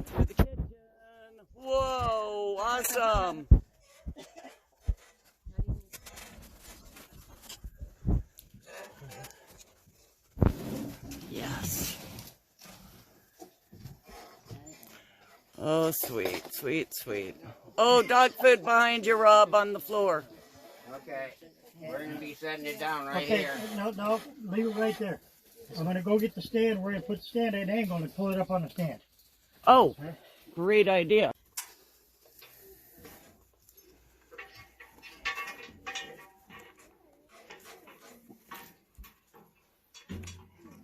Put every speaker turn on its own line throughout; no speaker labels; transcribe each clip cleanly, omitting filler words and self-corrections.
through the kitchen. Whoa, awesome. Yes. Oh, sweet, sweet, sweet. Oh, dog food behind you, Rob, on the floor.
Okay. We're going to be setting it down right here.
No, leave it right there. I'm going to go get the stand. We're going to put the stand in and going to pull it up on the stand.
Oh, great idea.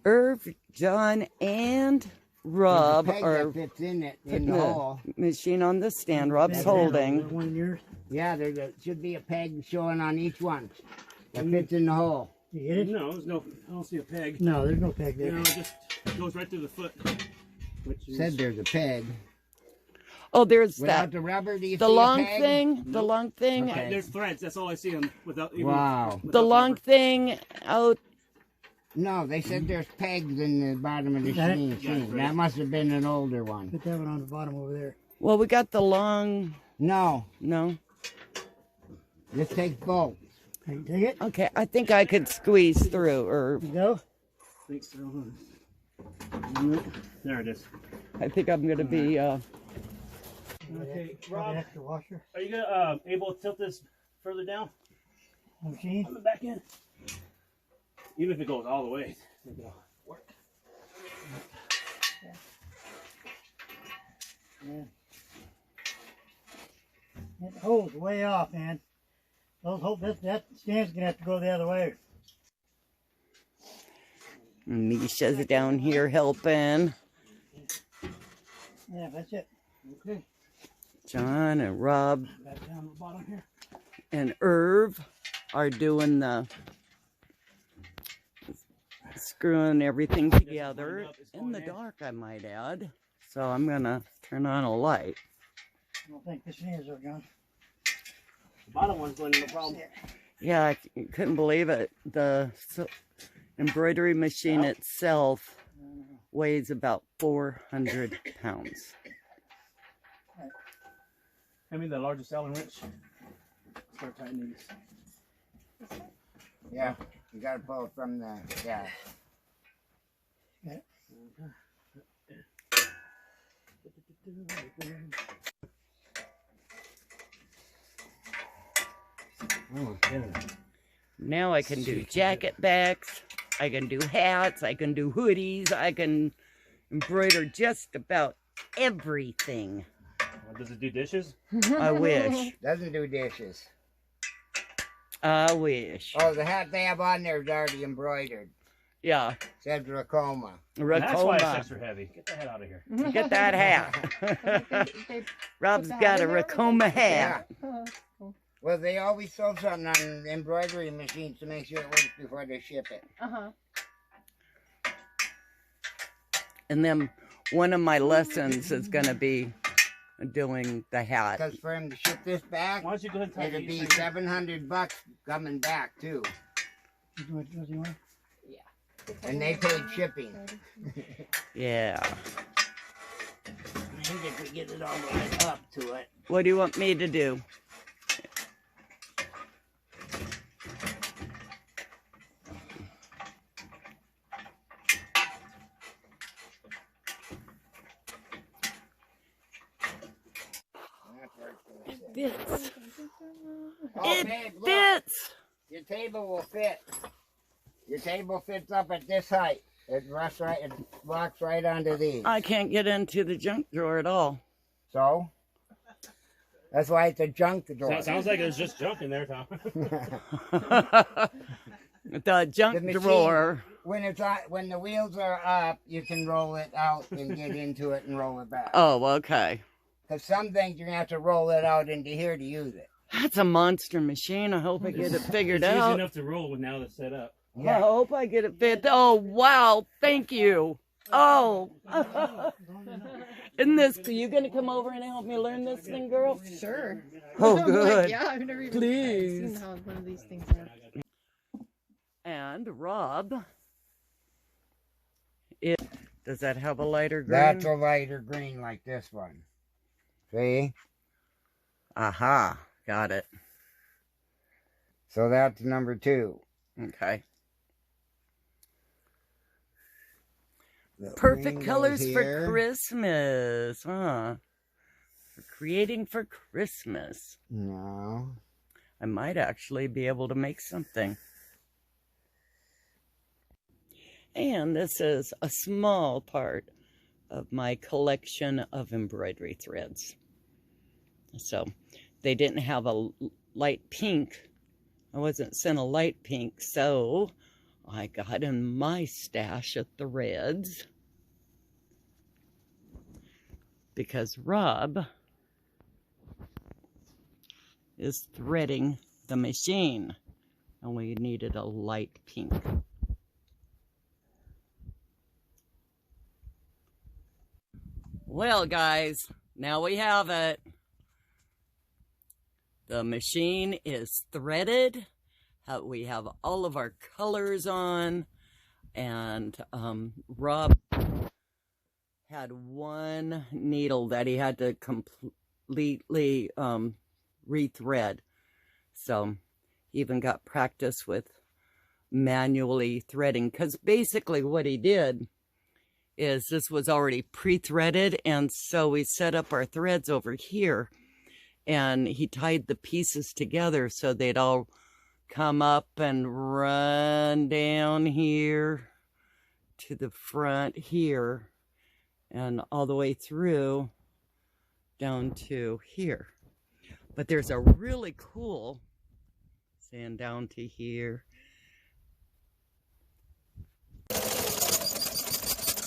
Irv, John, and Rob are
fits in it
putting
in the
the
hole.
machine on the stand. Rob's holding.
One of yours?
Yeah, should be a peg showing on each one that fits in the hole.
You get it?
No, I don't see a peg.
No, there's no peg there.
No, it just goes right through the foot. Which is,
Said there's a peg.
Oh, there's
Without
that.
the rubber, do you
The
see
long
a peg?
thing. The long thing.
Okay.
there's threads. That's all I see on without even.
Wow.
The long thing out.
No, they said there's pegs in the bottom of the
That-
machine. That must have been an older one.
Put that one on the bottom over there.
Well, we got the long.
No,
No.
this takes bolts.
Can you take it?
Okay, I think I could squeeze through, or
You go.
I think so. There it is.
I think I'm gonna be.
Okay,
Rob.
Rob,
Extra washer.
are you gonna able to tilt this further down
The machine.
on the back end? Even if it goes all the way, it'll work.
Yeah. That hole's way off, man. That stand's gonna have to go the other way.
Misha's down here helping.
Yeah, that's it.
Okay.
John and Rob
Back down to the bottom here.
and Irv are doing the screwing everything together in the dark, I might add. So I'm gonna turn on a light.
I don't think this is there, John.
The bottom one's going to no problem.
Yeah, I couldn't believe it. The embroidery machine itself weighs about 400 pounds.
Hand me the largest Allen wrench. Start tightening this.
Yeah, you gotta pull it from the, yeah.
Oh, yeah.
Now I can do jacket backs, I can do hats, I can do hoodies, I can embroider just about everything.
Does it do dishes?
I wish.
Doesn't do dishes.
I wish.
Oh, the hat they have on there is already embroidered.
Yeah.
Says Ricoma.
That's why it's
Ricoma.
extra heavy. Get the head out of here.
Get that hat. Rob's got a Ricoma hat.
Yeah. Well, they always throw something on embroidery machines to make sure it works before they ship it.
And then one of my lessons is going to be doing the hat.
Because for him to ship this back,
Why don't you go ahead and tighten
it'd be
these?
$700 coming back too,
What do you want?
and they paid shipping.
Yeah.
I think if we get it all the way up to it.
What do you want me to do? Fits.
Oh,
It
babe, look,
fits.
your table will fit. Your table fits up at this height. It walks right onto these.
I can't get into the junk drawer at all.
So that's why it's a junk drawer.
Sounds like there's just junk in there, Tom.
The junk
The machine-
drawer.
When it's on, when the wheels are up, you can roll it out and get into it and roll it back.
Oh, okay.
Because some things you're gonna have to roll it out into here to use it.
That's a monster machine. I hope I get it figured
It's easy
out.
enough to roll with now that's set up.
I hope I get it fit. Oh, wow. Thank you. Oh. Isn't this, are you going to come over and help me learn this thing, girl?
Sure.
Oh,
I'm
good.
like, yeah, I've never even
Please.
seen how one of these things works.
And Rob, Does that have a lighter green?
That's a lighter green like this one. See?
Aha, got it.
So that's number 2.
Okay.
The
Perfect
green
colors
goes
for
here.
Christmas. Huh. For creating for Christmas.
No.
I might actually be able to make something. And this is a small part of my collection of embroidery threads. So they didn't have a light pink. I wasn't sent a light pink, so I got in my stash of threads because Rob is threading the machine and we needed a light pink. Well, guys, now we have it. The machine is threaded. We have all of our colors on, and Rob had one needle that he had to completely rethread. So he even got practice with manually threading, because basically what he did is this was already pre-threaded, and so we set up our threads over here, and he tied the pieces together so they'd all come up and run down here to the front here and all the way through down to here. But there's a really cool, saying down to here.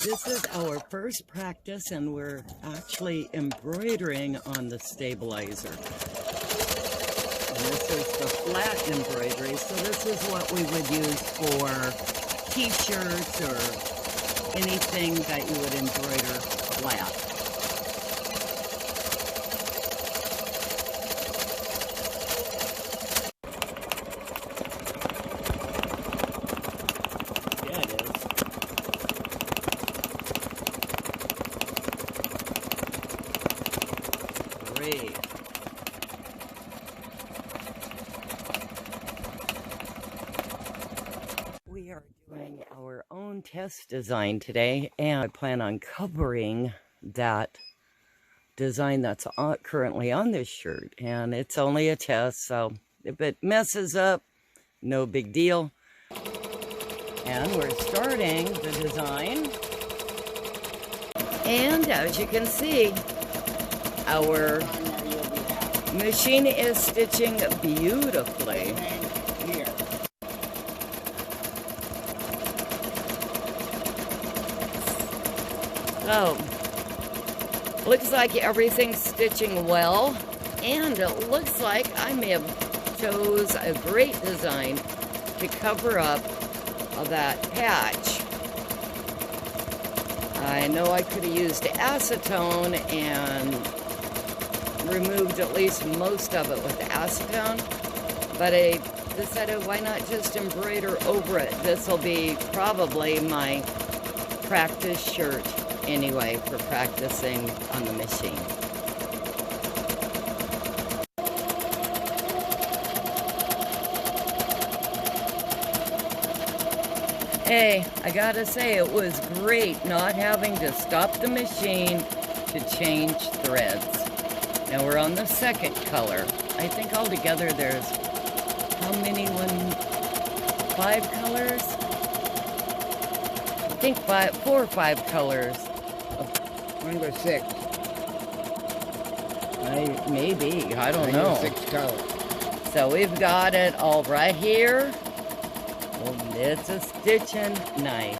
This is our first practice, and we're actually embroidering on the stabilizer. And this is the flat embroidery, so this is what we would use for t-shirts or anything that you would embroider flat. We are doing our own test design today, and I plan on covering that design that's currently on this shirt. And it's only a test, so if it messes up, no big deal. And we're starting the design. And as you can see, our machine is stitching beautifully.
Here.
So, looks like everything's stitching well, and it looks like I may have chose a great design to cover up that patch. I know I could have used acetone and removed at least most of it with acetone, but I decided why not just embroider over it. This will be probably my practice shirt anyway for practicing on the machine. Hey, I gotta say, it was great not having to stop the machine to change threads. Now we're on the second color. I think altogether there's how many? 5 colors? I think 4 or 5 colors.
One was 6.
Maybe, I don't
think
know.
6 colors.
So we've got it all right here. Well, it's a stitching knife.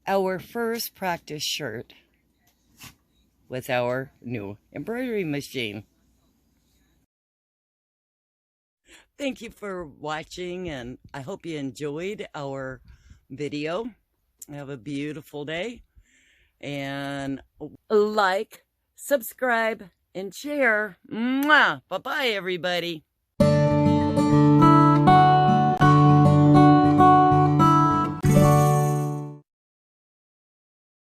Our first practice shirt with our new embroidery machine. Thank you for watching, and I hope you enjoyed our video. Have a beautiful day, and like, subscribe, and share. Mwah! Bye-bye, everybody.